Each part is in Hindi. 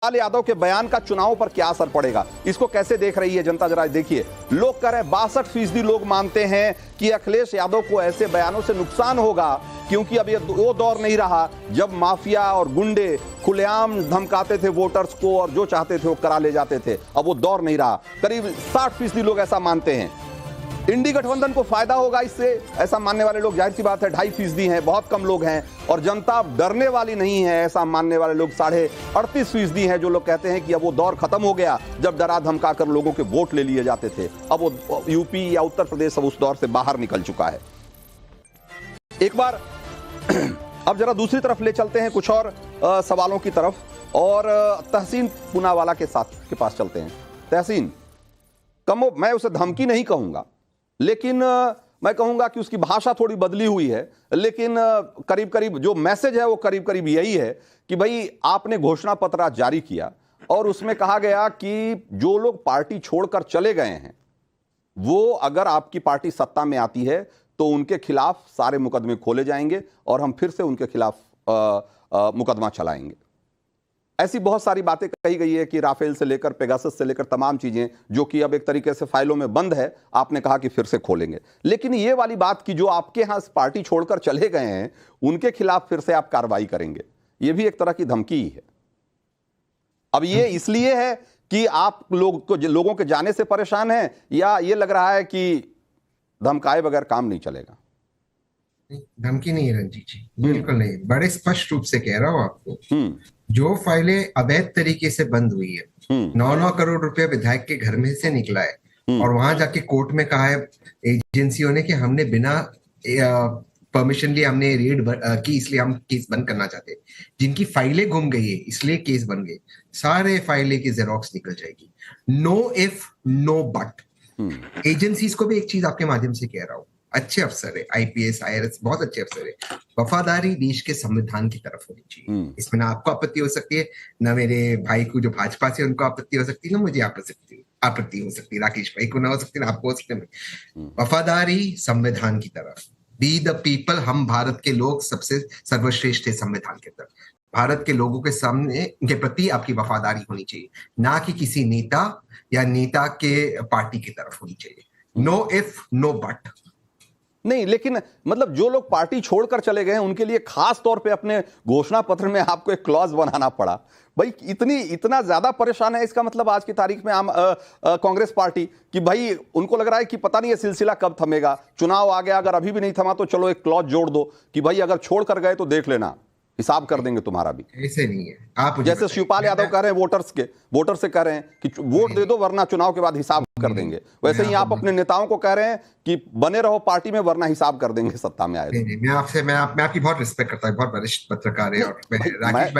शिवपाल यादव के बयान का चुनाव पर क्या असर पड़ेगा, इसको कैसे देख रही है जनता, जरा देखिए। लोग कह रहे हैं 62% लोग मानते हैं कि अखिलेश यादव को ऐसे बयानों से नुकसान होगा, क्योंकि अब ये वो दौर नहीं रहा जब माफिया और गुंडे खुलेआम धमकाते थे वोटर्स को और जो चाहते थे वो करा ले जाते थे। अब वो दौर नहीं रहा। करीब 60% लोग ऐसा मानते हैं। इंडी गठबंधन को फायदा होगा इससे, ऐसा मानने वाले लोग जाहिर सी बात है 2.5% हैं, बहुत कम लोग हैं। और जनता डरने वाली नहीं है, ऐसा मानने वाले लोग 38.5% हैं, जो लोग कहते हैं कि अब वो दौर खत्म हो गया जब डरा धमका कर लोगों के वोट ले लिए जाते थे। अब वो यूपी या उत्तर प्रदेश अब उस दौर से बाहर निकल चुका है। एक बार अब जरा दूसरी तरफ ले चलते हैं, कुछ और सवालों की तरफ, और तहसीन पूनावाला के पास चलते हैं। तहसीन, मैं उसे धमकी नहीं कहूंगा, लेकिन मैं कहूंगा कि उसकी भाषा थोड़ी बदली हुई है, लेकिन करीब करीब जो मैसेज है वो करीब करीब यही है कि भाई आपने घोषणा पत्र आज जारी किया और उसमें कहा गया कि जो लोग पार्टी छोड़कर चले गए हैं वो अगर आपकी पार्टी सत्ता में आती है तो उनके खिलाफ सारे मुकदमे खोले जाएंगे और हम फिर से उनके खिलाफ मुकदमा चलाएंगे। ऐसी बहुत सारी बातें कही गई है कि राफेल से लेकर पेगासस से लेकर तमाम चीजें जो कि अब एक तरीके से फाइलों में बंद है, आपने कहा कि फिर से खोलेंगे। लेकिन ये वाली बात कि जो आपके यहां पार्टी छोड़कर चले गए हैं उनके खिलाफ फिर से आप कार्रवाई करेंगे, ये भी एक तरह की धमकी ही है। अब ये इसलिए है कि आप लोगों के जाने से परेशान हैं, या ये लग रहा है कि धमकाए बगैर काम नहीं चलेगा? धमकी नहीं है रंजीत जी, बिल्कुल नहीं। बड़े स्पष्ट रूप से कह रहा हूं आपको, जो फाइलें अवैध तरीके से बंद हुई है, 9-9 करोड़ रुपए विधायक के घर में से निकला है और वहां जाके कोर्ट में कहा है एजेंसियों ने कि हमने बिना परमिशन लिए हमने रेड की, इसलिए हम केस बंद करना चाहते हैं। जिनकी फाइलें गुम गई है इसलिए केस बन गए, सारे फाइलें की जेरोक्स निकल जाएगी। No if no but. Agencies को भी एक चीज आपके माध्यम से कह रहा हूं, अच्छे अफसर है, आईपीएस IRS बहुत अच्छे अफसर है, वफादारी देश के संविधान की तरफ होनी चाहिए। इसमें ना आपको आपत्ति हो सकती है, ना मेरे भाई को जो भाजपा से उनको आपत्ति हो सकती है, ना मुझे आपत्ति हो सकती है, राकेश भाई को ना हो सकती है, ना आपको हो सकती है। वफादारी संविधान की तरफ, बी द पीपल, हम भारत के लोग सबसे सर्वश्रेष्ठ है संविधान की तरफ। भारत के लोगों के सामने के प्रति आपकी वफादारी होनी चाहिए, ना कि किसी नेता या नेता के पार्टी की तरफ होनी चाहिए। नो इफ नो बट नहीं, लेकिन मतलब जो लोग पार्टी छोड़कर चले गए हैं उनके लिए खास तौर पे अपने घोषणा पत्र में आपको एक क्लॉज बनाना पड़ा। भाई इतना ज्यादा परेशान है, इसका मतलब आज की तारीख में कांग्रेस पार्टी कि भाई उनको लग रहा है कि पता नहीं ये सिलसिला कब थमेगा, चुनाव आ गया, अगर अभी भी नहीं थमा तो चलो एक क्लॉज जोड़ दो कि भाई अगर छोड़ कर गए तो देख लेना, हिसाब कर देंगे तुम्हारा भी। ऐसे नहीं है। आप जैसे शिवपाल यादव कह रहे हैं वोटर से कह रहे हैं कि वोट दे दो वरना चुनाव के बाद हिसाब कर देंगे, वैसे ही आप अपने नेताओं को कह रहे हैं कि बने रहो पार्टी में वरना हिसाब कर देंगे सत्ता में आए। मैं आपकी बहुत रिस्पेक्ट करता हूँ, बहुत वरिष्ठ पत्रकार है, और मैं राकेश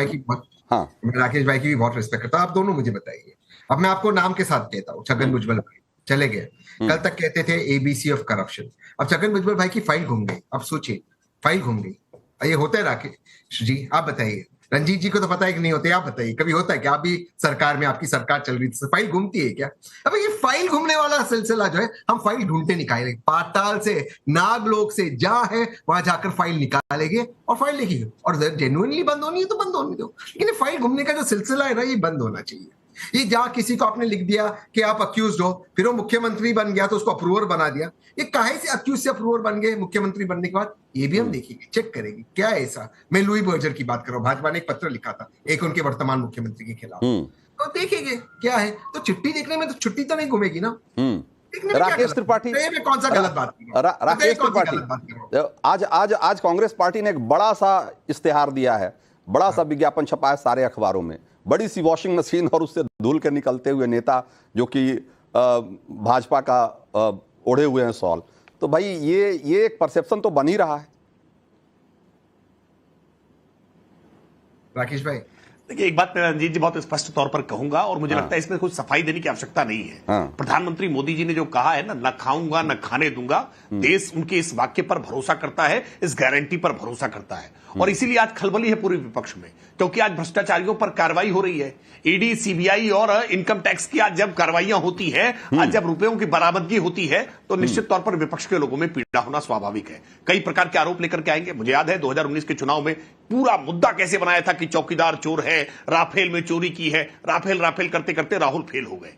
भाई की भी बहुत रिस्पेक्ट करता हूँ। आप दोनों मुझे बताइए, अब मैं आपको नाम के साथ कहता हूँ, छगन भुजबल भाई चले गए, कल तक कहते थे ABC ऑफ करप्शन, अब छगन भुजबल भाई की फाइल घूम गई। अब सोचिए, फाइल घूम गई, ये होता है राकेश जी? आप बताइए, रंजीत जी को तो पता है कि नहीं होते, आप बताइए कभी होता है क्या? आप भी सरकार में, आपकी सरकार चल रही थी, फाइल घूमती है क्या? अब ये फाइल घूमने वाला सिलसिला जो है, हम फाइल ढूंढते निकालेंगे, पाताल से, नागलोक से, जहां है वहां जाकर फाइल निकालेंगे और फाइल लिखेंगे, और जेन्युइनली बंद होनी है तो बंद होने दो। लेकिन फाइल घूमने का जो सिलसिला है ना, ये बंद होना चाहिए। ये जहां किसी को आपने लिख दिया कि आप अक्यूज्ड हो, फिर वो मुख्यमंत्री बन गया तो उसको अप्रूवर बना दिया, ये काहे से अक्यूज से अप्रूवर बन गए मुख्यमंत्री बनने के बाद? ये भी हम देखेंगे, चेक करेंगे क्या है ऐसा। मैं लुई बर्जर की बात कर रहा हूं, भाजपा ने एक पत्र लिखा था एक उनके वर्तमान मुख्यमंत्री के खिलाफ, तो देखेंगे क्या है। तो चिट्ठी देखने में तो छुट्टी तो नहीं घूमेगी ना। राकेश त्रिपाठी, कौन सा गलत बात? राकेश त्रिपाठी, आज कांग्रेस पार्टी ने एक बड़ा सा इश्तेहार दिया है, बड़ा सा विज्ञापन छपा है सारे अखबारों में, बड़ी सी वॉशिंग मशीन और उससे धुल कर निकलते हुए नेता जो कि भाजपा का ओढ़े हुए हैं शॉल। तो भाई ये एक परसेप्शन तो बन ही रहा है। राकेश भाई देखिए, एक बात मैं रंजीत जी बहुत स्पष्ट तौर पर कहूंगा, और मुझे लगता है इसमें कुछ सफाई देने की आवश्यकता नहीं है। प्रधानमंत्री मोदी जी ने जो कहा है ना, न खाऊंगा न खाने दूंगा, देश उनके इस वाक्य पर भरोसा करता है, इस गारंटी पर भरोसा करता है। और इसीलिए आज खलबली है पूरे विपक्ष में, क्योंकि आज भ्रष्टाचारियों पर कार्रवाई हो रही है। ईडी, सीबीआई और इनकम टैक्स की आज जब कार्रवाइयां होती है, आज जब रुपयों की बरामदगी होती है, तो निश्चित तौर पर विपक्ष के लोगों में पीड़ा होना स्वाभाविक है। कई प्रकार के आरोप लेकर के आएंगे। मुझे याद है 2019 के चुनाव में पूरा मुद्दा कैसे बनाया था कि चौकीदार चोर है, राफेल में चोरी की है, राफेल करते करते राहुल फेल हो गए।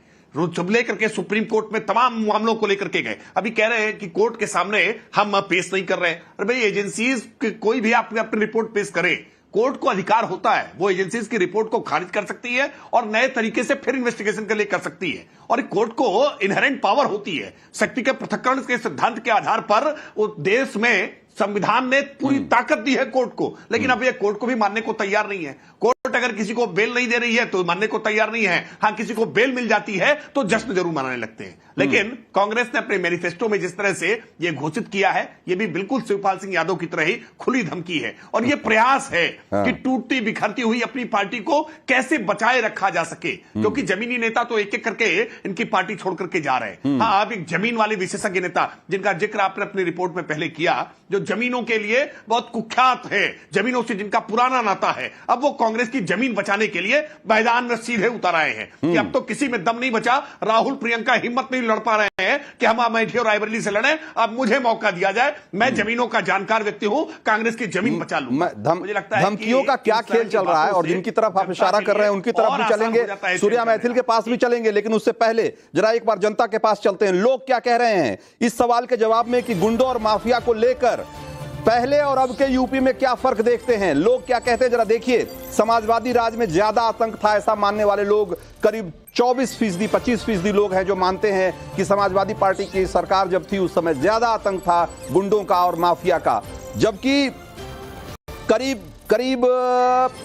लेकर के सुप्रीम कोर्ट में तमाम मामलों को लेकर के गए। अभी कह रहे हैं कि कोर्ट के सामने हम पेश नहीं कर रहे हैं। अरे भाई, एजेंसीज कोई भी आप अपनी रिपोर्ट पेश करे, कोर्ट को अधिकार होता है, वो एजेंसीज की रिपोर्ट को खारिज कर सकती है और नए तरीके से फिर इन्वेस्टिगेशन के लिए कर सकती है। और कोर्ट को इनहेरेंट पावर होती है। शक्ति के पृथक्करण के सिद्धांत के आधार पर वो देश में संविधान ने पूरी ताकत दी है कोर्ट को, लेकिन अब ये कोर्ट को भी मानने को तैयार नहीं है। कोर्ट अगर किसी को बेल नहीं दे रही है तो मानने को तैयार नहीं है। हाँ, किसी को बेल मिल जाती है तो जश्न जरूर मनाने लगते हैं। लेकिन कांग्रेस ने अपने मैनिफेस्टो में जिस तरह से ये घोषित किया है, ये भी बिल्कुल शिवपाल सिंह यादव की तरह ही खुली धमकी है। और ये प्रयास है कि टूटती बिखरती हुई अपनी पार्टी को कैसे बचाए रखा जा सके, क्योंकि जमीनी नेता तो एक एक करके इनकी पार्टी छोड़ करके जा रहे हैं। हाँ, अब एक जमीन वाले विशेषज्ञ नेता जिनका जिक्र आपने अपनी रिपोर्ट में पहले किया, जो जमीनों के लिए बहुत कुख्यात है, जमीनों से जिनका पुराना नाता है, अब वो कांग्रेस की जमीन बचाने के लिए मैदान में सीधे उतर आए हैं कि अब तो किसी में दम नहीं बचा। राहुल प्रियंका हिम्मत नहीं लड़ पा रहे हैं कि हम अमेठी और रायबरेली से लड़ें, अब मुझे मौका दिया जाए, मैं जमीनों का जानकार व्यक्ति हूं, कांग्रेस की जमीन बचा लूंगा। मुझे लगता है धमकियों का क्या खेल चल रहा है और जिनकी तरफ आप इशारा कर रहे हैं उनकी तरफ भी चलेंगे, सूर्या मैथिल के पास भी चलेंगे, लेकिन उससे पहले जरा एक बार जनता के पास चलते हैं। लोग क्या कह रहे हैं इस सवाल के जवाब में कि गुंडों और माफिया को लेकर पहले और अब के यूपी में क्या फर्क देखते हैं? लोग क्या कहते हैं जरा देखिए। समाजवादी राज में ज्यादा आतंक था ऐसा मानने वाले लोग करीब 24%, 25% लोग हैं जो मानते हैं कि समाजवादी पार्टी की सरकार जब थी उस समय ज्यादा आतंक था गुंडों का और माफिया का, जबकि करीब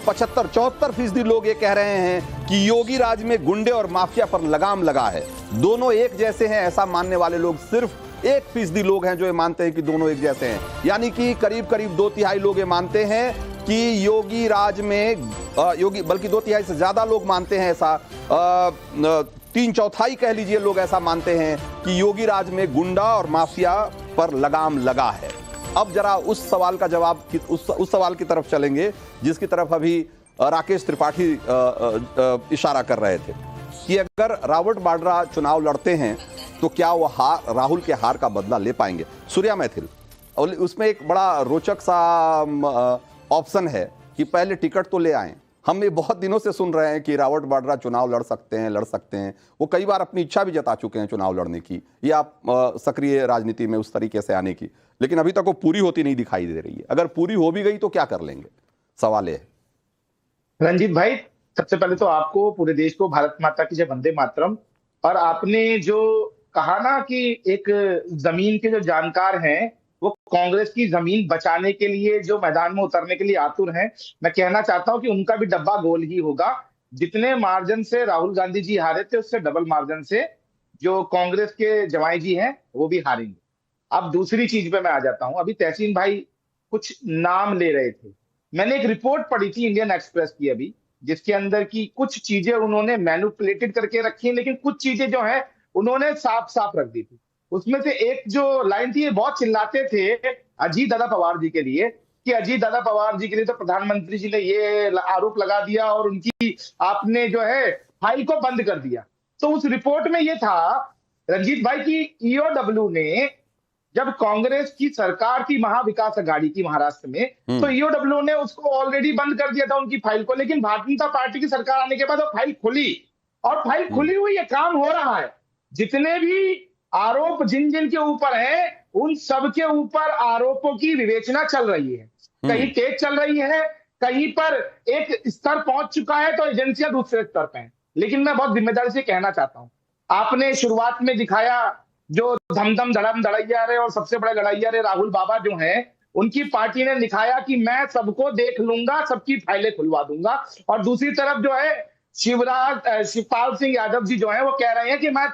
75-74% लोग ये कह रहे हैं कि योगी राज में गुंडे और माफिया पर लगाम लगा है। दोनों एक जैसे हैं ऐसा मानने वाले लोग सिर्फ 1% लोग हैं जो ये मानते हैं कि दोनों एक जैसे हैं। यानी कि करीब 2/3 लोग ये मानते हैं कि योगी राज में बल्कि 2/3 से ज्यादा लोग मानते हैं ऐसा, 3/4 कह लीजिए लोग ऐसा मानते हैं कि योगी राज में गुंडा और माफिया पर लगाम लगा है। अब जरा उस सवाल का जवाब उस सवाल की तरफ चलेंगे जिसकी तरफ अभी राकेश त्रिपाठी इशारा कर रहे थे कि अगर रॉबर्ट वाड्रा चुनाव लड़ते हैं तो क्या वो राहुल के हार का बदला ले पाएंगे? सूर्या मैथिल, और उसमें एक बड़ा रोचक सा ऑप्शन है कि पहले टिकट तो ले आए। हम ये बहुत दिनों से सुन रहे हैं कि रॉबर्ट वाड्रा चुनाव लड़ सकते हैं। वो कई बार अपनी इच्छा भी जता चुके हैं चुनाव लड़ने की या सक्रिय राजनीति में उस तरीके से आने की, लेकिन अभी तक वो पूरी होती नहीं दिखाई दे रही है। अगर पूरी हो भी गई तो क्या कर लेंगे? सवाल है रंजीत भाई, सबसे पहले तो आपको, पूरे देश को भारत माता की जय, वंदे मातरम। और आपने जो कहा ना कि एक जमीन के जो जानकार हैं वो कांग्रेस की जमीन बचाने के लिए जो मैदान में उतरने के लिए आतुर हैं, मैं कहना चाहता हूं कि उनका भी डब्बा गोल ही होगा। जितने मार्जिन से राहुल गांधी जी हारे थे उससे डबल मार्जिन से जो कांग्रेस के जवाई जी हैं वो भी हारेंगे। अब दूसरी चीज पे मैं आ जाता हूं। अभी तहसीन भाई कुछ नाम ले रहे थे, मैंने एक रिपोर्ट पढ़ी थी इंडियन एक्सप्रेस की अभी, जिसके अंदर की कुछ चीजें उन्होंने मैनिपुलेटेड करके रखी हैं, लेकिन कुछ चीजें जो है उन्होंने साफ साफ रख दी थी। उसमें से एक जो लाइन थी, ये बहुत चिल्लाते थे अजीत दादा पवार जी के लिए कि अजीत दादा पवार जी के लिए तो प्रधानमंत्री जी ने ये आरोप लगा दिया और उनकी आपने जो है फाइल को बंद कर दिया। तो उस रिपोर्ट में ये था रंजीत भाई की ईओडब्ल्यू ने, जब कांग्रेस की सरकार थी महाविकास अघाड़ी की महाराष्ट्र में, तो ईओडब्ल्यू ने उसको ऑलरेडी बंद कर दिया था उनकी फाइल को। लेकिन भारतीय जनता पार्टी की सरकार आने के बाद वो फाइल खुली और फाइल खुली हुई है, काम हो रहा है। जितने भी आरोप जिन जिन के ऊपर है उन सब के ऊपर आरोपों की विवेचना चल रही है। कहीं तेज चल रही है, कहीं पर एक स्तर पहुंच चुका है तो एजेंसियां दूसरे स्तर पे हैं। लेकिन मैं बहुत जिम्मेदारी से कहना चाहता हूं, आपने शुरुआत में दिखाया जो धमधम धड़म धड़ैया रे और सबसे बड़े लड़ैया रे राहुल बाबा जो हैं, उनकी पार्टी ने दिखाया कि मैं सबको देख लूंगा, सबकी फाइलें खुलवा दूंगा। और दूसरी तरफ जो है शिवपाल सिंह यादव जी जो है वो कह रहे हैं कि मैं,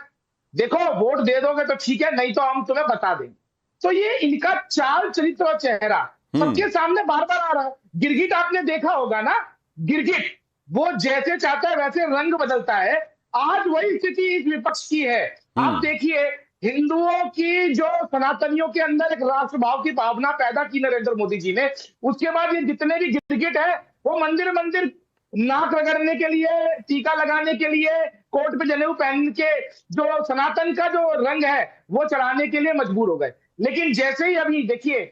देखो वोट दे दोगे तो ठीक है, नहीं तो हम तुम्हें बता देंगे। तो ये इनका चाल चरित्र और चेहरा सबके सामने बार बार आ रहा है। गिरगिट आपने देखा होगा ना, गिरगिट वो जैसे चाहता है वैसे रंग बदलता है। आज वही स्थिति इस विपक्ष की है। आप देखिए हिंदुओं की जो सनातनियों के अंदर एक राष्ट्रभाव की भावना पैदा की नरेंद्र मोदी जी ने, उसके बाद ये जितने भी गिरगिट है वो मंदिर मंदिर नाक रगड़ने के लिए, टीका लगाने के लिए, कोर्ट पे जनेऊ पहन के जो सनातन का जो रंग है वो चढ़ाने के लिए मजबूर हो गए। लेकिन जैसे ही अभी देखिए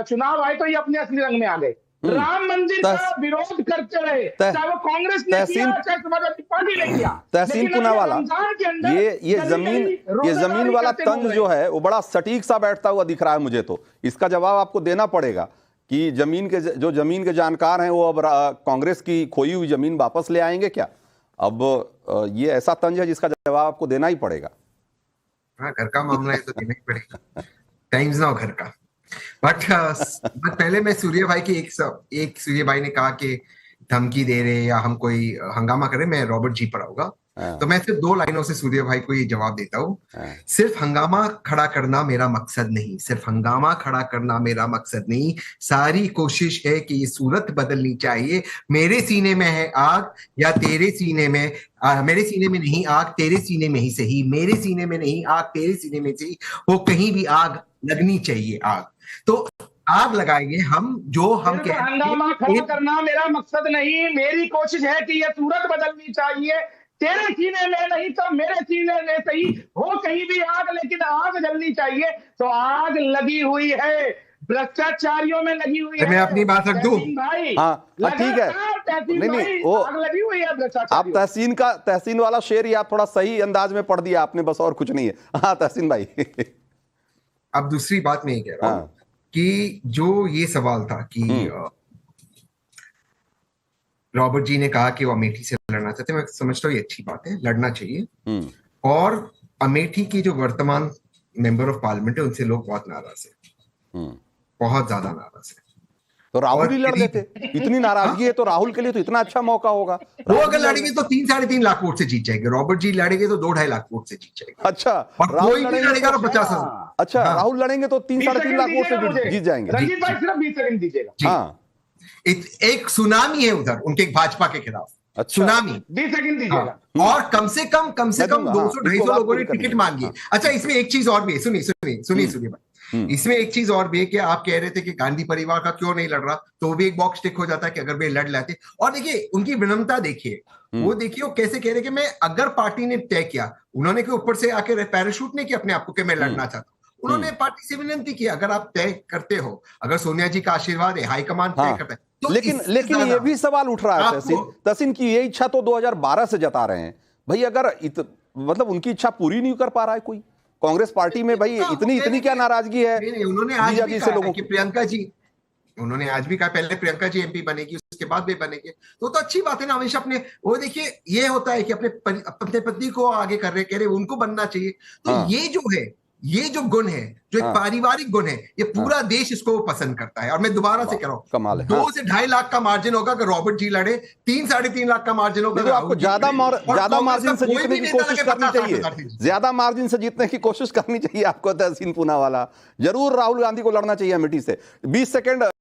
चुनाव आए तो ये अपने असली रंग में आ गए। राम मंदिर का विरोध करते रहे, चाहे वो कांग्रेस ने किया, चाहे समाजवादी पार्टी ने किया। तहसीन पूनावाला, ये जमीन वाला तंज जो है वो बड़ा सटीक सा बैठता हुआ दिख रहा है मुझे। तो इसका जवाब आपको देना पड़ेगा कि जमीन के जानकार हैं वो अब कांग्रेस की खोई हुई जमीन वापस ले आएंगे क्या? अब ये ऐसा तंज है जिसका जवाब आपको देना ही पड़ेगा। हाँ, घर का मामला है तो देना ही पड़ेगा। टाइम्स नाउ घर का। बट पहले मैं सूर्य भाई की एक सूर्य भाई ने कहा कि धमकी दे रहे या हम कोई हंगामा करें, मैं रॉबर्ट जी पर आऊंगा। तो मैं सिर्फ 2 लाइनों से सूर्य भाई को ये जवाब देता हूँ। सिर्फ हंगामा खड़ा करना मेरा मकसद नहीं, सिर्फ हंगामा खड़ा करना मेरा मकसद नहीं। सारी कोशिश है कि ये सूरत बदलनी चाहिए। मेरे सीने में है आग या तेरे सीने में, मेरे सीने में नहीं आग, तेरे सीने में ही सही। मेरे सीने में नहीं आग, तेरे सीने में सही। वो कहीं भी आग लगनी चाहिए। आग तो आग लगाएंगे हम, जो हम हंगामा खड़ा करना मेरा मकसद नहीं, मेरी कोशिश है कि ये सूरत बदलनी चाहिए। तेरे सीने में नहीं तो मेरे सीने में सही, हो कहीं भी आग, लेकिन आग जलनी चाहिए। तो आग लगी हुई है, भ्रष्टाचारियों में लगी हुई है। मैं अपनी बात रख दूं भाई? हाँ ठीक है, नहीं वो आग लगी हुई है आप तहसीन वाला शेर ही आप थोड़ा सही अंदाज में पढ़ दिया आपने, बस और कुछ नहीं है। हाँ तहसीन भाई। अब दूसरी बात मैं ये कह रहा हूं कि जो ये सवाल था कि रॉबर्ट जी ने कहा कि वो अमेठी से लड़ना चाहते हैं, मैं समझता हूँ ये अच्छी बात है, लड़ना चाहिए। और अमेठी की जो वर्तमान मेंबर ऑफ पार्लियामेंट है उनसे लोग बहुत नाराज है, बहुत ज्यादा नाराज है। तो राहुल ही लड़ लेते, इतनी नाराजगी है तो राहुल के लिए तो इतना अच्छा मौका होगा। वो अगर लड़ेंगे तो 3-3.5 लाख वोट से जीत जाएंगे। रॉबर्ट जी लड़ेंगे तो 2-2.5 लाख वोट से जीत जाएंगे। अच्छा, और कोई भी लड़ेगा तो 50,000। अच्छा, राहुल लड़ेंगे तो 3-3.5 लाख वोट से जीत जाएंगे। रंजीत भाई सिर्फ 20 सेकंड दीजिएगा। हाँ, एक सुनामी है उधर उनके भाजपा के खिलाफ। अच्छा, सुनामी। 20 सेकंड दीजिएगा। और कम से कम 200-250 लोगों ने टिकट मांगी है। अच्छा, इसमें एक चीज और भी है, सुनिए सूर्य भाई, इसमें एक चीज और भी है कि आप कह रहे थे कि गांधी परिवार का क्यों नहीं लड़ रहा, तो वो भी एक बॉक्स टिक हो जाता है कि अगर वे लड़ लेते। और देखिए उनकी विनम्रता देखिए, वो देखिए वो कैसे कह रहे कि मैं, अगर पार्टी ने तय किया, उन्होंने के ऊपर से आके पैराशूट नहीं किया अपने आप को कि मैं लड़ना चाहता हूं। उन्होंने पार्टी से विनती की, अगर आप तय करते हो, अगर सोनिया जी का आशीर्वाद है, हाईकमान तय करता है तो। लेकिन ये भी सवाल उठ रहा है तहसीन की ये इच्छा तो 2012 से जता रहे हैं भाई, अगर मतलब उनकी इच्छा पूरी नहीं कर पा रहा है कोई कांग्रेस पार्टी में, भाई इतनी क्या नाराजगी है? उन्होंने आज भी कहा कि प्रियंका जी, उन्होंने आज भी कहा पहले प्रियंका जी एमपी बनेगी, उसके बाद वे बनेंगे, तो अच्छी बात है ना। हमेशा अपने, वो देखिए ये होता है कि अपने पत्नी को आगे कर रहे उनको बनना चाहिए। तो ये जो है, ये जो गुण है, जो एक पारिवारिक गुण है, ये पूरा देश इसको पसंद करता है। और मैं दोबारा से कह रहा हूं, 2 से 2.5 लाख का मार्जिन होगा अगर रॉबर्ट जी लड़े, 3-3.5 लाख का मार्जिन होगा। तो आपको ज्यादा मार्जिन से जीतने की कोशिश करनी चाहिए, ज्यादा मार्जिन से जीतने की कोशिश करनी चाहिए आपको तहसीन पूनावाला। जरूर राहुल गांधी को लड़ना चाहिए अमेठी से। 20 सेकंड